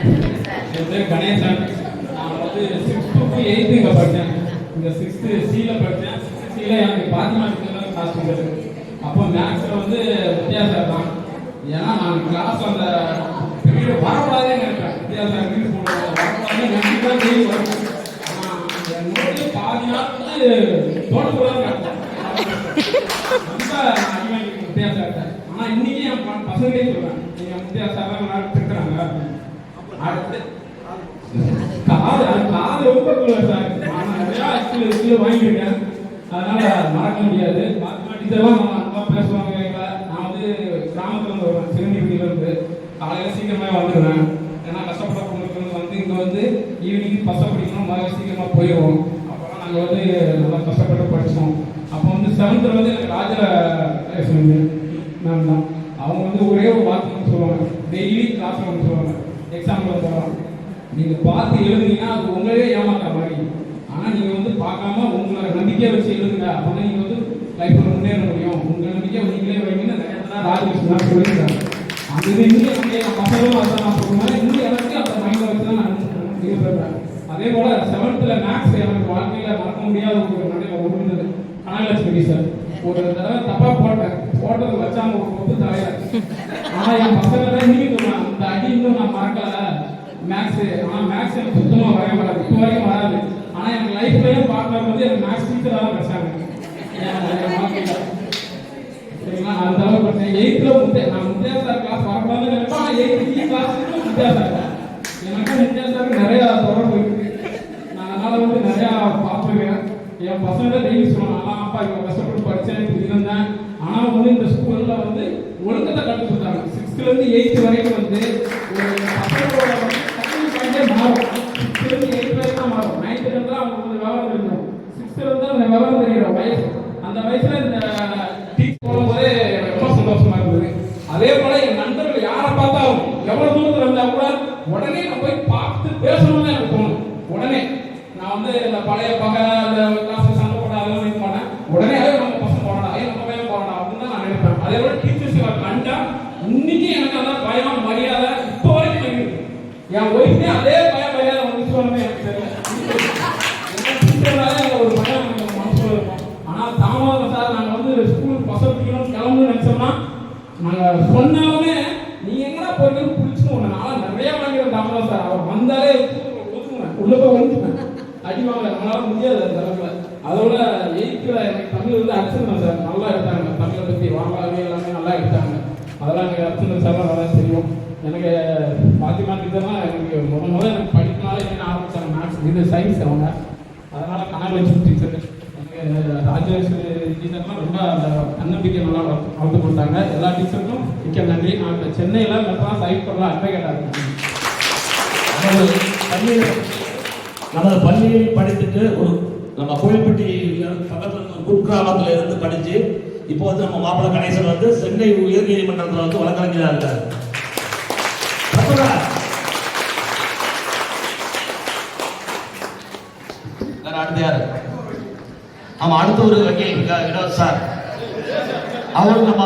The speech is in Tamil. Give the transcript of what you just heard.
என் பேர் கணேசன். நான் வந்து 6th to 8th இங்கே படித்தேன். இங்கே 6th சியில் படித்தேன். 6th சியில் எனக்கு பாத்திமாட்டிக்கல் கிளாஸ் வந்தது. அப்போ மேக்ஸில் வந்து வித்தியாசம் தான். ஏன்னா நான் கிளாஸ் அந்த பீரியட் வரக்கூடாதே நினைப்பேன். வித்தியாசம் ரீல்ஸ் போடுவோம் வரக்கூடாதே நினைப்பா டெய்லி வரும். என்னோட பாதி நாள் வந்து தோட்டக்கூடாது நினைப்பேன். ரொம்ப வித்தியாசம் இருக்கேன். ஆனால் இன்னைக்கு என் பசங்களே சொல்லுவேன், நீங்கள் வித்தியாசம் இருக்கிறாங்க. அடுத்து காது ரொம்ப சார். நான் நிறையா ஆக்சுவலி வாங்கியிருக்கேன். அதனால மறக்க முடியாது. டீச்சர்லாம் நல்லா பேசுவாங்க. எங்களை நான் வந்து கிராமத்துலேருந்து வருவேன், சிறுநீர்லேருந்து. காலையில் சீக்கிரமாக வந்துடுவேன். ஏன்னா கஷ்டப்பட பொண்ணுக்கு வந்து இங்கே வந்து ஈவினிங் பசங்க படிக்கணும், முதல்ல சீக்கிரமாக போயிடுவோம். அப்போலாம் நாங்கள் வந்து நல்லா கஷ்டப்பட்டு படித்தோம். அப்போ வந்து 7th வந்து எனக்கு ராஜா மேம் தான். அவங்க வந்து ஒரே ஒரு வார்த்தை சொல்லுவாங்க, டெய்லி கிளாஸில் வந்து சொல்லுவாங்க, எக்ஸாம்பிள் போகலாம், நீங்கள் பார்த்து எழுதுனீங்கன்னா அது உங்களே ஏமாற்ற மாதிரி. ஆனால் நீங்கள் வந்து பார்க்காம உங்களை நம்பிக்கையை வச்சு எழுதுங்க. அப்போ நீங்கள் வந்து லைஃப்பில் முன்னேற முடியும். உங்கள் நம்பிக்கையை நீங்களே வைங்கன்னு நிறைய தான் ராஜகிருஷ்ணன் சொல்லியிருக்காங்க. அந்த இது இன்னும் என் பசங்களும் அதான் நான் சொல்லுவேன். இன்னும் எனக்கு அந்த மைண்டில் வச்சு தான் நான் சொல்கிறேன். அதே போல் 7th மேக்ஸ் எனக்கு வாழ்க்கையில் மறக்க முடியாத ஒரு நடையில் ஒன்று கனகலட்சுமி சார். ஒரு தடவை தப்பாக போட்டது வச்சாங்க ஒரு பொத்து தலையில. ஆனால் என் பசங்க தான் இன்னைக்கு சொல்லுவேன், அந்த அடி இன்னும் நான் மறக்கல மேக்ஸு. ஆனால் மேக்ஸ் எனக்கு சுத்தமாக வராது, இப்போ வரைக்கும் வராது. ஆனால் எனக்கு லைஃப்லையும் பார்க்கறது வந்து எனக்கு மேக்ஸ் டீச்சராக தான் கிடைச்சாங்க வாழ்க்கையில். சரிங்களா? நான் அந்த அளவுக்கு படித்தேன். 8th நான் முத்தியா சார் கிளாஸ் வரக்கூடாதுன்னு நினைப்பேன். ஆனால் 8th கிளாஸ் முத்தியா சார் எனக்கும் முத்தியா சாருக்கு நிறையா தொடர்பு இருக்குது. நான் அதனால் வந்து நிறையா பார்த்துருக்கேன். என் பசங்க டெய்லி சொல்லுவாங்க, ஆனால் அப்பா இவ்வளோ கஷ்டப்பட்டு படித்தேன், இப்படி இருந்தேன். ஆனால் வந்து இந்த ஸ்கூலில் வந்து ஒழுக்கத்தை கற்று கொடுத்தாங்க. 6th 8th வரைக்கும் வந்து ஒரு பசங்களோட பாயிண்டே மாறும். 6th 8th வரைக்கும் தான் மாறும். 9th தான் அவங்களுக்கு வந்து விவரம் தெரியும். 6th அந்த விவரம் தெரிகிற வயசு. அந்த வயசில் இந்த டீச் போகும்போதே ரொம்ப சந்தோஷமா இருந்தது. அதே போல என் நண்பர்கள் யாரை பார்த்தாலும் எவ்வளோ தூரத்தில் இருந்தால் கூட உடனே நான் போய் பார்த்து பேசணும்னு தான் எனக்கு தோணும். உடனே நான் வந்து இந்த பழைய பகை அந்த கிளாஸ் சண்டை போட அதெல்லாம் நினைக்க மாட்டேன். உடனே நம்ம பசங்க போடலாம், நம்ம பையன் போடலாம் அப்படின்னு தான் நான் நினைப்பேன். அதே போல டீச்சர்ஸ் கண்டா இன்னைக்கு எனக்கு அதான் பயம் மரியாதை இப்போ வரைக்கும் இருக்குது. என் ஒய்ஃபே அதே பயம் மரியாதை வந்துச்சு எனக்கு தெரியல. டீச்சர்னாலே ஒரு பயம் மனசுல இருக்கும். ஆனால் தாமதம் சார் நாங்கள் வந்து ஸ்கூல் பசங்க பிடிக்கணும் கிளம்புன்னு நினைச்சோம்னா நாங்கள் சொன்னாலுமே நீ எங்கன்னா போய்ட்டு பிடிச்சுன்னு ஒன்று நானும் நிறைய வாங்கிடுவேன். தாமதம் சார் அவர் வந்தாலே ஒதுக்குவேன், உள்ள போய் வந்துக்குவேன், அடிவாங்க. நம்மளால முடியாது அந்த அளவுக்கு. அதோட 8th எனக்கு தமிழ் வந்து அர்ச்சனை சார் நல்லா எடுத்தாங்க. தமிழை பற்றி வாங்கலாவே எல்லாமே நல்லா எடுத்தாங்க. அதெல்லாம் எனக்கு அர்ச்சனை சார் நல்லா தெரியும். எனக்கு பாத்திமாட்டிக்கு தான் எனக்கு முதல்ல எனக்கு படிக்கனாலே என்ன ஆரம்பித்தாங்க மேக்ஸ் இது சயின்ஸ் அவங்க. அதனால் கனகலட்சுமி டீச்சர் எனக்கு ராஜேஸ்வரி டீச்சர்லாம் ரொம்ப அந்த தன்னம்பிக்கை நல்லா வளர்த்து கொடுத்தாங்க. எல்லா டீச்சருக்கும் மிக்க நன்றி. நான் இப்போ சென்னையில் மெட்ராஸ் ஹைகோர்ட்டில் அட்வொகேட்டாக இருக்கேன். நமது பள்ளியில் படித்துட்டு ஒரு நம்ம கோயில்பட்டி பக்கத்தில் குட்கிராமத்தில் இருந்து படித்து இப்போ வந்து நம்ம மாப்பிள்ளை கணேசன் வந்து சென்னை உயர் நீதிமன்றத்தில் வந்து வழக்கறிஞராக இருக்கார். அடுத்த யாரு? ஆமா, அடுத்த ஒரு வக்கீல் வினோத் சார். அவர் நம்ம